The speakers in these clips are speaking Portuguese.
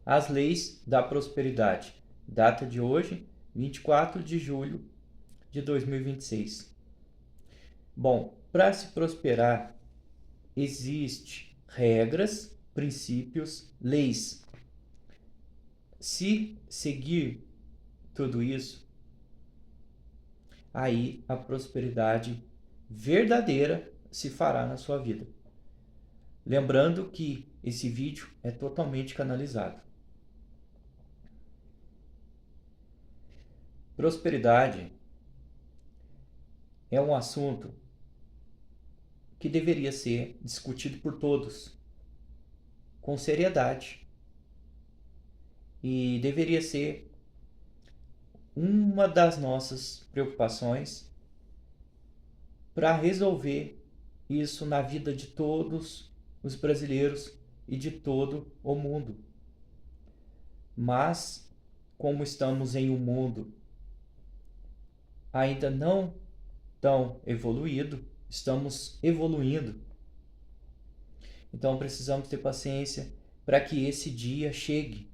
As leis da prosperidade. Data de hoje, 24 de julho de 2026. Bom, para se prosperar, existe regras, princípios, leis. Se seguir tudo isso, aí a prosperidade verdadeira se fará na sua vida. Lembrando que esse vídeo é totalmente canalizado. Prosperidade é um assunto que deveria ser discutido por todos com seriedade e deveria ser uma das nossas preocupações para resolver isso na vida de todos os brasileiros e de todo o mundo. Mas, como estamos em um mundo ainda não tão evoluído, estamos evoluindo. Então precisamos ter paciência para que esse dia chegue,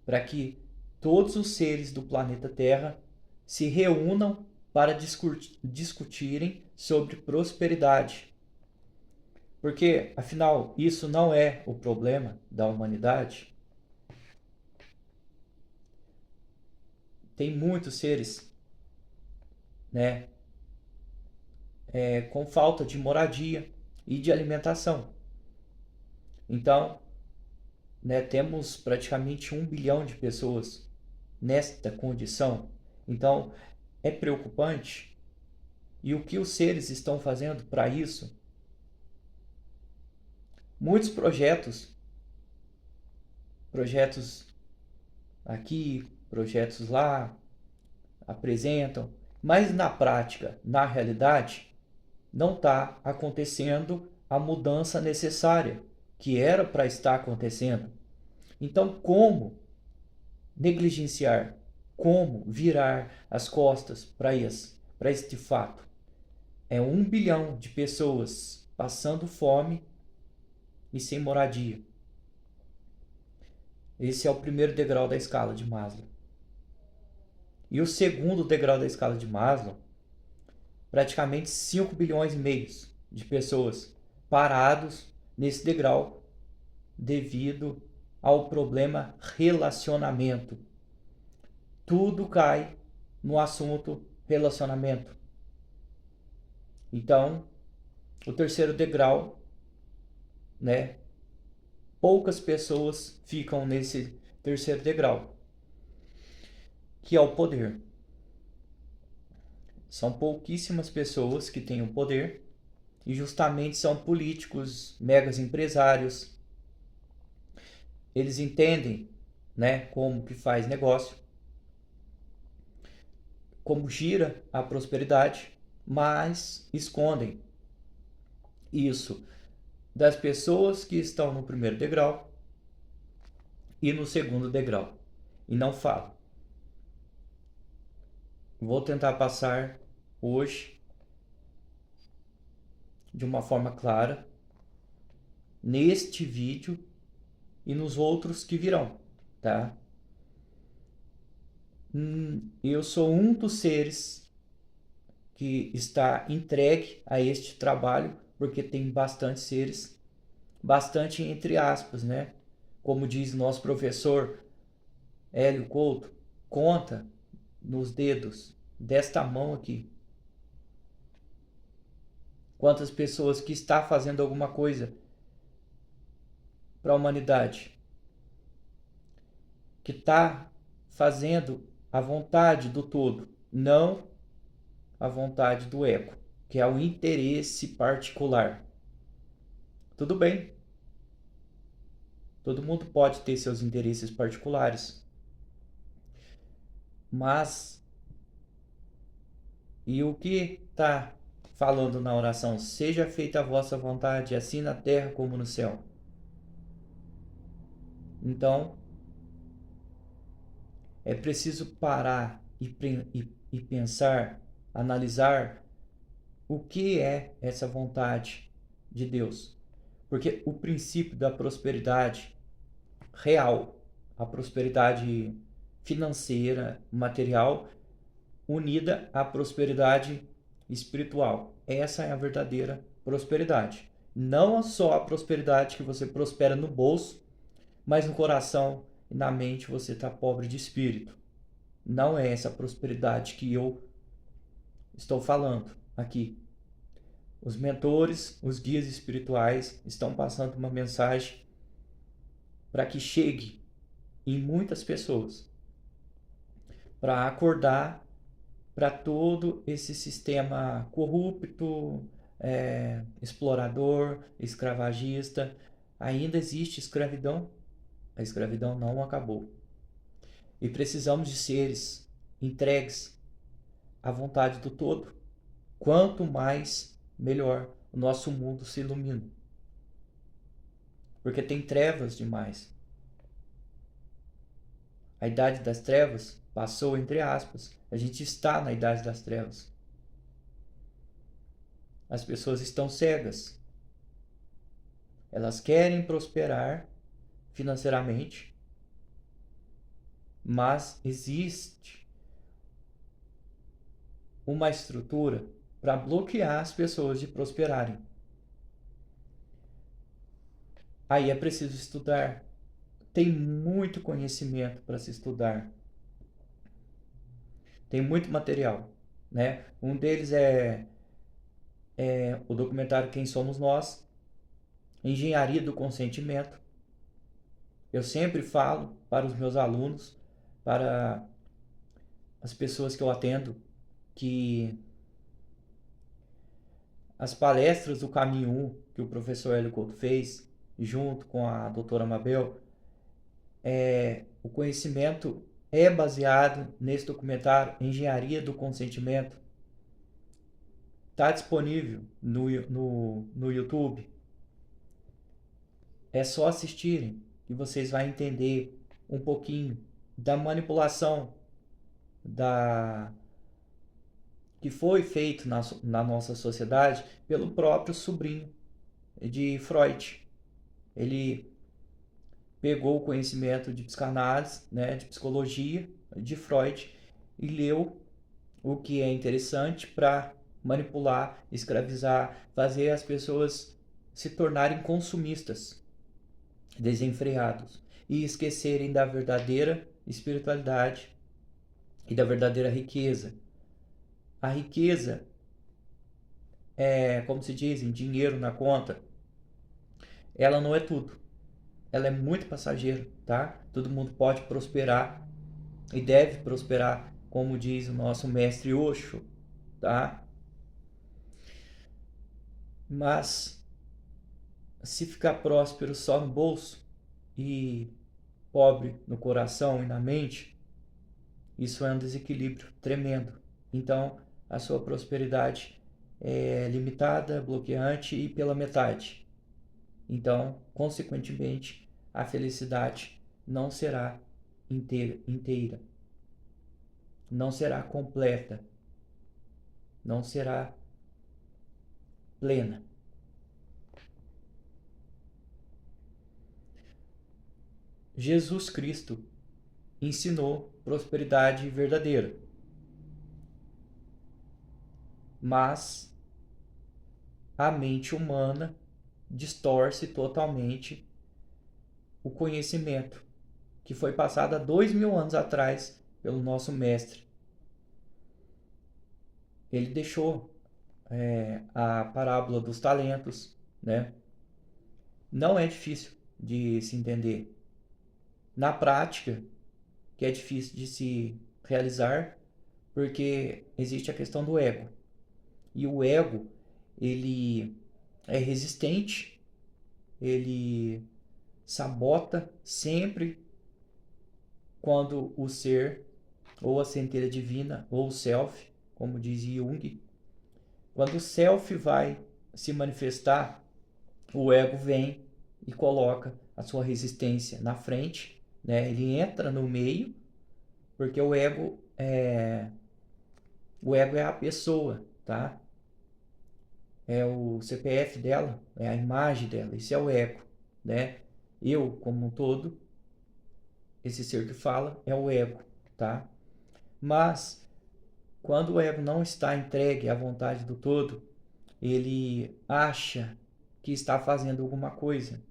para que todos os seres do planeta Terra se reúnam para discutirem sobre prosperidade. Porque, afinal, isso não é o problema da humanidade. Tem muitos seres, né, com falta de moradia e de alimentação. Então, né, temos praticamente 1 bilhão de pessoas nesta condição. Então, é preocupante. E o que os seres estão fazendo para isso? Muitos projetos aqui, projetos lá, apresentam, mas na prática, na realidade, não está acontecendo a mudança necessária que era para estar acontecendo. Então, como negligenciar? Como virar as costas para este fato? É 1 bilhão de pessoas passando fome e sem moradia. Esse é o primeiro degrau da escala de Maslow. E o segundo degrau da escala de Maslow, praticamente 5 bilhões e meio de pessoas parados nesse degrau devido ao problema relacionamento. Tudo cai no assunto relacionamento. Então, o terceiro degrau, né? Poucas pessoas ficam nesse terceiro degrau, que é o poder. São pouquíssimas pessoas que têm o poder e justamente são políticos, megas empresários. Eles entendem, né, como que faz negócio, como gira a prosperidade, mas escondem isso das pessoas que estão no primeiro degrau e no segundo degrau e não falam. Vou tentar passar hoje de uma forma clara neste vídeo e nos outros que virão, tá? Eu sou um dos seres que está entregue a este trabalho, porque tem bastante seres, bastante entre aspas, né? Como diz nosso professor Hélio Couto, conta nos dedos desta mão aqui quantas pessoas que está fazendo alguma coisa para a humanidade, que está fazendo a vontade do todo, não a vontade do ego, que é o interesse particular. Tudo bem, todo mundo pode ter seus interesses particulares, mas e o que está falando na oração? Seja feita a vossa vontade, assim na terra como no céu. Então, é preciso parar e pensar, analisar o que é essa vontade de Deus. Porque o princípio da prosperidade real a prosperidade financeira, material, unida à prosperidade espiritual. Essa é a verdadeira prosperidade. Não só a prosperidade que você prospera no bolso, mas no coração e na mente você está pobre de espírito. Não é essa prosperidade que eu estou falando aqui. Os mentores, os guias espirituais estão passando uma mensagem para que chegue em muitas pessoas, para acordar para todo esse sistema corrupto, explorador, escravagista. Ainda existe escravidão, a escravidão não acabou. E precisamos de seres entregues à vontade do todo. Quanto mais, melhor. O nosso mundo se ilumina. Porque tem trevas demais. A idade das trevas passou, entre aspas. A gente está na idade das trevas. As pessoas estão cegas. Elas querem prosperar financeiramente, mas existe uma estrutura para bloquear as pessoas de prosperarem. Aí é preciso estudar. Tem muito conhecimento para se estudar. Tem muito material, né? Um deles é o documentário Quem Somos Nós, Engenharia do Consentimento. Eu sempre falo para os meus alunos, para as pessoas que eu atendo, que as palestras do Caminho 1 que o professor Hélio Couto fez, junto com a doutora Mabel, o conhecimento é baseado nesse documentário Engenharia do Consentimento. Está disponível no YouTube. É só assistirem e vocês vão entender um pouquinho da manipulação que foi feito na nossa sociedade pelo próprio sobrinho de Freud. Ele pegou o conhecimento de psicanálise, né, de psicologia de Freud e leu o que é interessante para manipular, escravizar, fazer as pessoas se tornarem consumistas, desenfreados e esquecerem da verdadeira espiritualidade e da verdadeira riqueza. A riqueza é, como se diz, dinheiro na conta. Ela não é tudo. Ela é muito passageira, tá? Todo mundo pode prosperar e deve prosperar, como diz o nosso mestre Osho, tá? Mas se ficar próspero só no bolso e pobre no coração e na mente, isso é um desequilíbrio tremendo. Então, a sua prosperidade é limitada, bloqueante e pela metade. Então, consequentemente, a felicidade não será inteira, não será completa, não será plena. Jesus Cristo ensinou prosperidade verdadeira, mas a mente humana distorce totalmente o conhecimento que foi passado há 2000 anos atrás pelo nosso mestre. Ele deixou a parábola dos talentos, né? Não é difícil de se entender. Na prática, que é difícil de se realizar, porque existe a questão do ego. E o ego, ele é resistente, ele sabota sempre quando o ser, ou a centelha divina, ou o self, como diz Jung, quando o self vai se manifestar, o ego vem e coloca a sua resistência na frente, né? Ele entra no meio, porque o ego é a pessoa, tá? É o CPF dela, é a imagem dela, isso é o ego, né? Eu, como um todo, esse ser que fala é o ego, tá? Mas quando o ego não está entregue à vontade do todo, ele acha que está fazendo alguma coisa,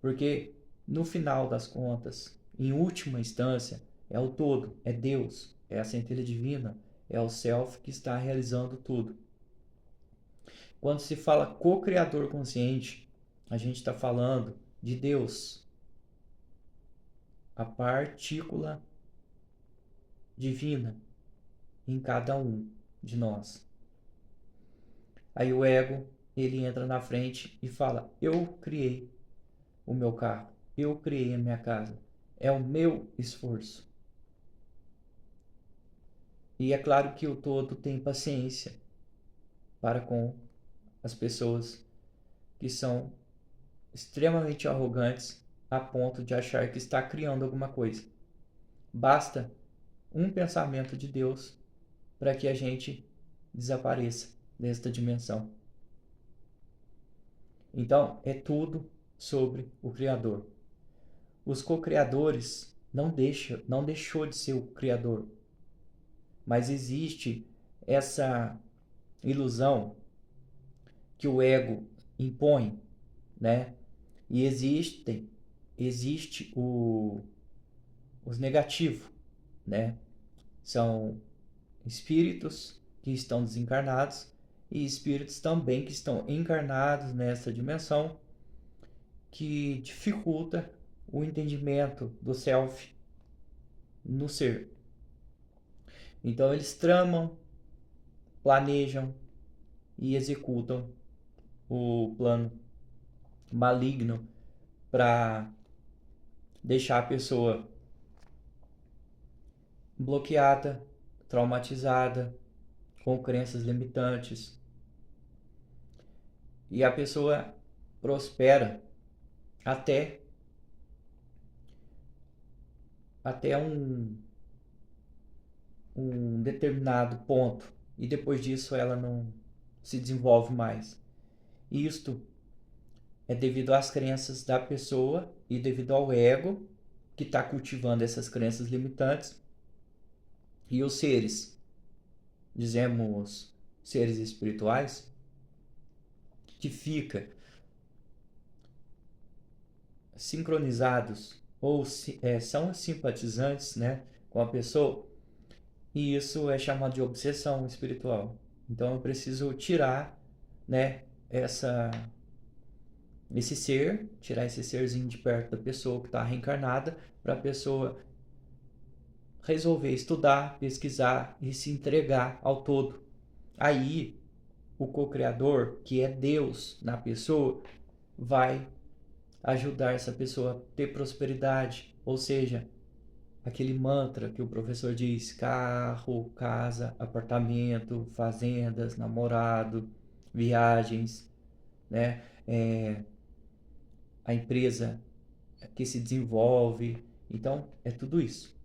porque no final das contas, em última instância, é o todo, é Deus, é a centelha divina, é o Self que está realizando tudo. Quando se fala co-criador consciente, a gente está falando de Deus, a partícula divina em cada um de nós. Aí o ego, ele entra na frente e fala: eu criei o meu carro, eu criei a minha casa, é o meu esforço. E é claro que o todo tem paciência para com as pessoas que são extremamente arrogantes a ponto de achar que está criando alguma coisa. Basta um pensamento de Deus para que a gente desapareça desta dimensão. Então, é tudo sobre o Criador. Os co-criadores não deixou de ser o Criador, mas existe essa ilusão que o ego impõe, né? E existe os negativos, né? São espíritos que estão desencarnados e espíritos também que estão encarnados nessa dimensão, que dificulta o entendimento do self no ser. Então eles tramam, planejam e executam o plano maligno para deixar a pessoa bloqueada, traumatizada, com crenças limitantes. E a pessoa prospera até um determinado ponto. E depois disso ela não se desenvolve mais. Isto é devido às crenças da pessoa e devido ao ego que está cultivando essas crenças limitantes. E os seres, dizemos seres espirituais, que fica sincronizados ou são simpatizantes, né, com a pessoa, e isso é chamado de obsessão espiritual. Então eu preciso tirar, né, tirar esse serzinho de perto da pessoa que está reencarnada, para a pessoa resolver estudar, pesquisar e se entregar ao todo. Aí o co-criador, que é Deus na pessoa, vai ajudar essa pessoa a ter prosperidade, ou seja, aquele mantra que o professor diz: carro, casa, apartamento, fazendas, namorado, viagens, né? A empresa que se desenvolve. Então, é tudo isso.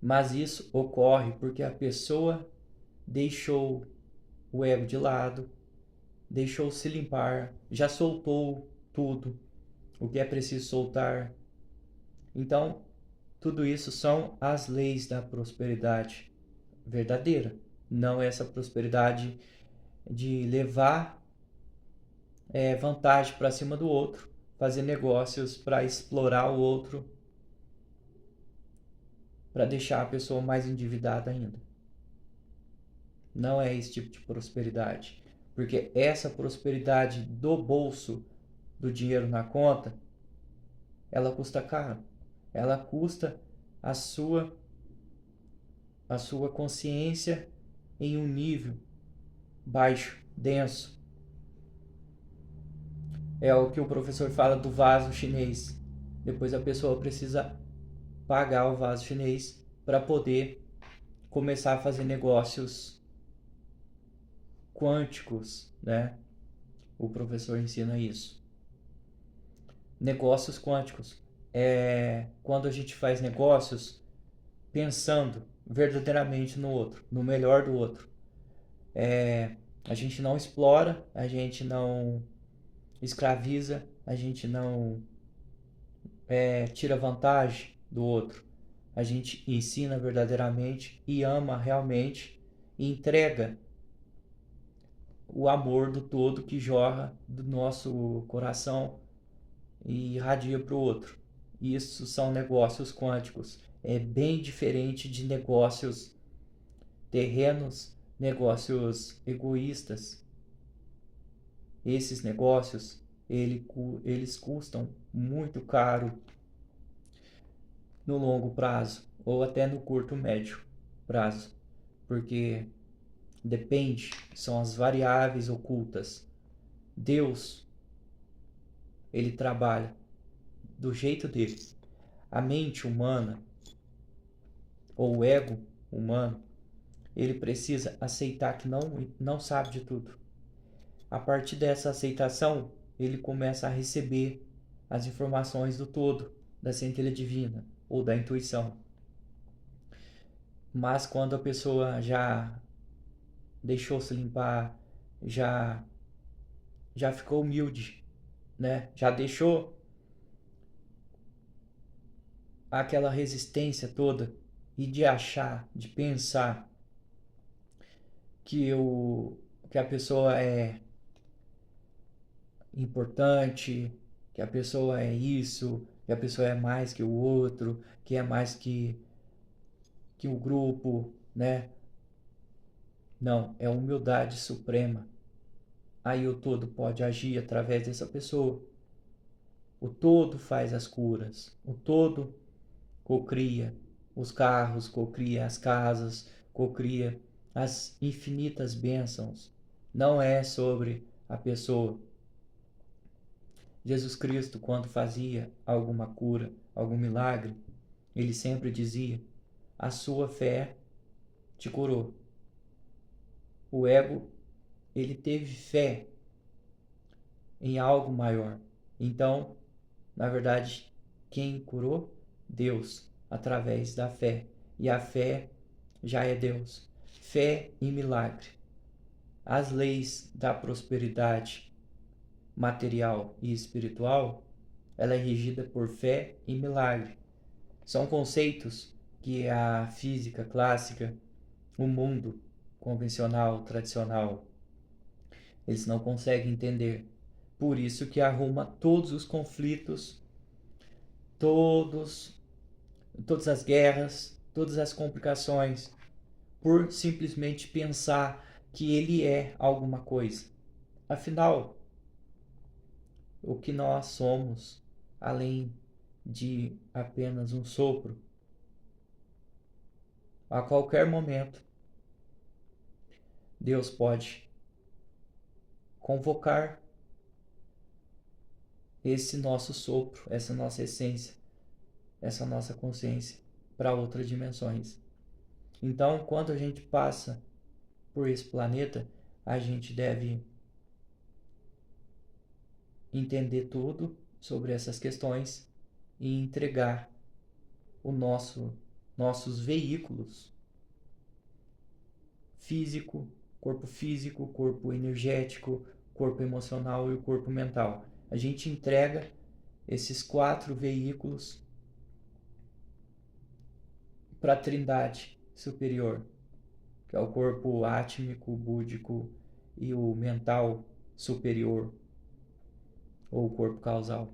Mas isso ocorre porque a pessoa deixou o ego de lado, deixou se limpar, já soltou tudo o que é preciso soltar. Então, tudo isso são as leis da prosperidade verdadeira, não essa prosperidade de levar vantagem para cima do outro, fazer negócios para explorar o outro, para deixar a pessoa mais endividada ainda. Não é esse tipo de prosperidade, porque essa prosperidade do bolso, do dinheiro na conta, ela custa caro, ela custa a sua consciência em um nível baixo, denso. É o que o professor fala do vaso chinês. Depois a pessoa precisa pagar o vaso chinês para poder começar a fazer negócios quânticos, né? O professor ensina isso. Negócios quânticos é quando a gente faz negócios pensando verdadeiramente no outro, no melhor do outro. A gente não explora, a gente não escraviza, a gente não tira vantagem do outro. A gente ensina verdadeiramente e ama realmente e entrega o amor do todo que jorra do nosso coração e irradia para o outro. Isso são negócios quânticos. É bem diferente de negócios terrenos, negócios egoístas. Esses negócios, eles custam muito caro no longo prazo ou até no curto médio prazo, porque depende, são as variáveis ocultas. Deus, ele trabalha do jeito dele. A mente humana ou o ego humano, ele precisa aceitar que não sabe de tudo. A partir dessa aceitação, ele começa a receber as informações do todo, da centelha divina ou da intuição. Mas quando a pessoa já deixou se limpar, já ficou humilde, né? Já deixou aquela resistência toda e de achar, de pensar que a pessoa é importante, que a pessoa é isso, que a pessoa é mais que o outro, que é mais que o grupo, né? Não, é humildade suprema. Aí o todo pode agir através dessa pessoa. O todo faz as curas. O todo cocria os carros, cocria as casas, cocria as infinitas bênçãos. Não é sobre a pessoa. Jesus Cristo, quando fazia alguma cura, algum milagre, ele sempre dizia: a sua fé te curou. O ego, ele teve fé em algo maior. Então, na verdade, quem curou? Deus, através da fé. E a fé já é Deus. Fé e milagre. As leis da prosperidade material e espiritual, ela é regida por fé e milagre. São conceitos que a física clássica, o mundo convencional, tradicional, eles não conseguem entender. Por isso que arruma todos os conflitos, todas as guerras, todas as complicações, por simplesmente pensar que ele é alguma coisa. Afinal, o que nós somos, além de apenas um sopro, a qualquer momento, Deus pode convocar esse nosso sopro, essa nossa essência, essa nossa consciência para outras dimensões. Então, quando a gente passa por esse planeta, a gente deve entender tudo sobre essas questões e entregar nossos veículos físico, corpo energético, corpo emocional e o corpo mental. A gente entrega esses 4 veículos para a Trindade superior, que é o corpo átmico, búdico e o mental superior, ou o corpo causal.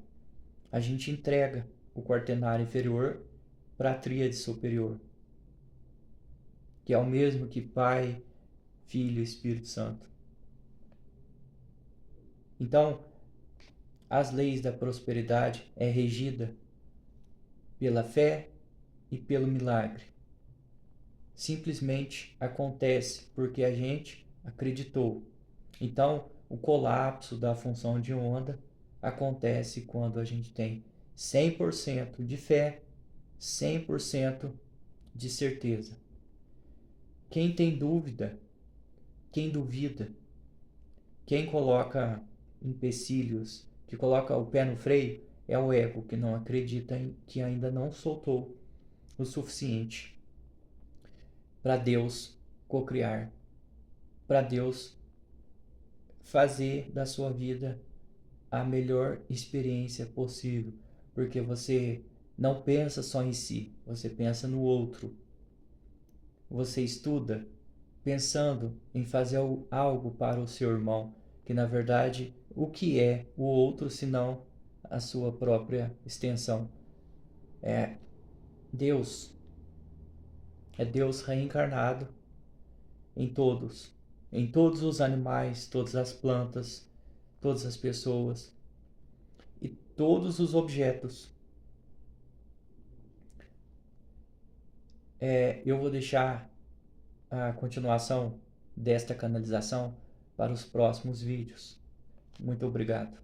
A gente entrega o quaternário inferior para a tríade superior, que é o mesmo que Pai, Filho e Espírito Santo. Então, as leis da prosperidade é regida pela fé e pelo milagre. Simplesmente acontece porque a gente acreditou. Então, o colapso da função de onda acontece quando a gente tem 100% de fé, 100% de certeza. Quem tem dúvida, quem duvida, quem coloca empecilhos, que coloca o pé no freio, é o ego que não acredita que ainda não soltou o suficiente para Deus cocriar, para Deus fazer da sua vida a melhor experiência possível, porque você não pensa só em si, você pensa no outro. Você estuda pensando em fazer algo para o seu irmão, que na verdade, o que é o outro senão a sua própria extensão? É Deus. É Deus reencarnado em todos os animais, todas as plantas, todas as pessoas e todos os objetos. Eu vou deixar a continuação desta canalização para os próximos vídeos. Muito obrigado.